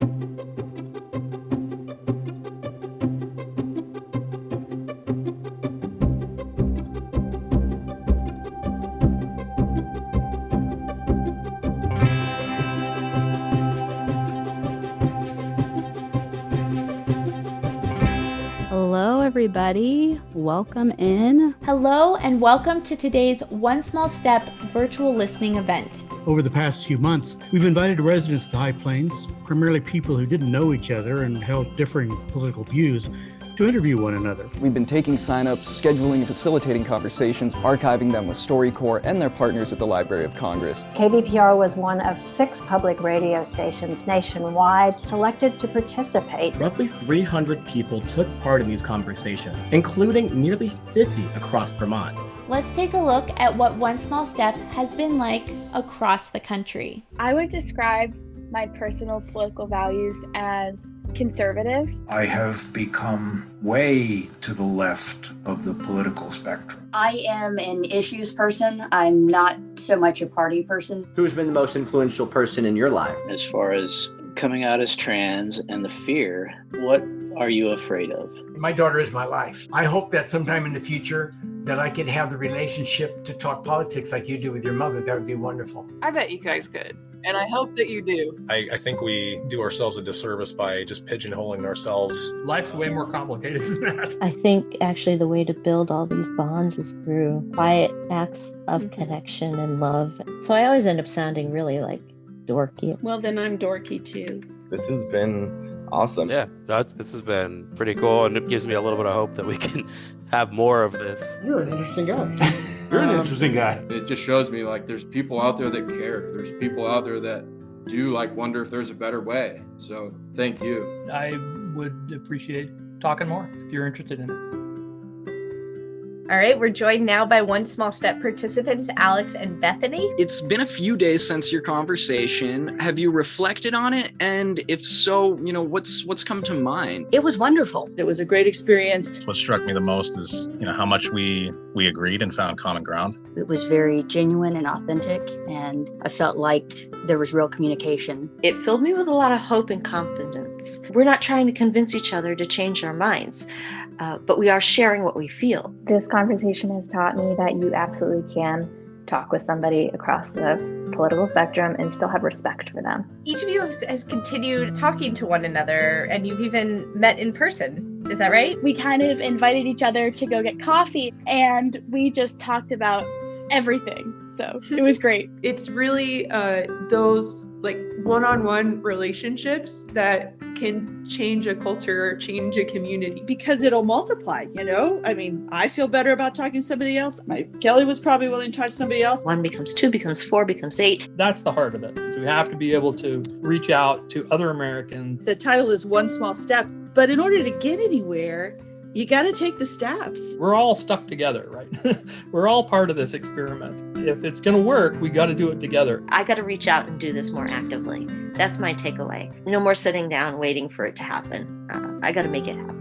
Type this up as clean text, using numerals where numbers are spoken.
Hello, everybody. Welcome in. Hello, and welcome to today's One Small Step virtual listening event. Over the past few months, we've invited residents to High Plains, primarily people who didn't know each other and held differing political views, to interview one another. We've been taking sign-ups, scheduling and facilitating conversations, archiving them with StoryCorps and their partners at the Library of Congress. KBPR was one of 6 public radio stations nationwide selected to participate. Roughly 300 people took part in these conversations, including nearly 50 across Vermont. Let's take a look at what One Small Step has been like across the country. I would describe my personal political values as conservative. I have become way to the left of the political spectrum. I am an issues person. I'm not so much a party person. Who's been the most influential person in your life? As far as coming out as trans and the fear, what are you afraid of? My daughter is my life. I hope that sometime in the future that I could have the relationship to talk politics like you do with your mother. That would be wonderful. I bet you guys could. And I hope that you do. I think we do ourselves a disservice by just pigeonholing ourselves. Life's way more complicated than that. I think actually the way to build all these bonds is through quiet acts of connection and love. So I always end up sounding really like dorky. Well, then I'm dorky too. This has been awesome. Yeah, this has been pretty cool, and it gives me a little bit of hope that we can have more of this. You're an interesting guy. You're an interesting guy. It just shows me like there's people out there that care. There's people out there that do like wonder if there's a better way. So thank you. I would appreciate talking more if you're interested in it. All right, we're joined now by One Small Step participants, Alex and Bethany. It's been a few days since your conversation. Have you reflected on it? And if so, what's come to mind? It was wonderful. It was a great experience. What struck me the most is, how much we agreed and found common ground. It was very genuine and authentic, and I felt like there was real communication. It filled me with a lot of hope and confidence. We're not trying to convince each other to change our minds. But we are sharing what we feel. This conversation has taught me that you absolutely can talk with somebody across the political spectrum and still have respect for them. Each of you has continued talking to one another, and you've even met in person. Is that right? We kind of invited each other to go get coffee, and we just talked about everything. So it was great. It's really those like one-on-one relationships that can change a culture or change a community. Because it'll multiply, I mean, I feel better about talking to somebody else. Kelly was probably willing to talk to somebody else. 1 becomes 2, becomes 4, becomes 8. That's the heart of it. We have to be able to reach out to other Americans. The title is One Small Step, but in order to get anywhere, you got to take the steps. We're all stuck together, right? We're all part of this experiment. If it's going to work, we got to do it together. I got to reach out and do this more actively. That's my takeaway. No more sitting down waiting for it to happen. I got to make it happen.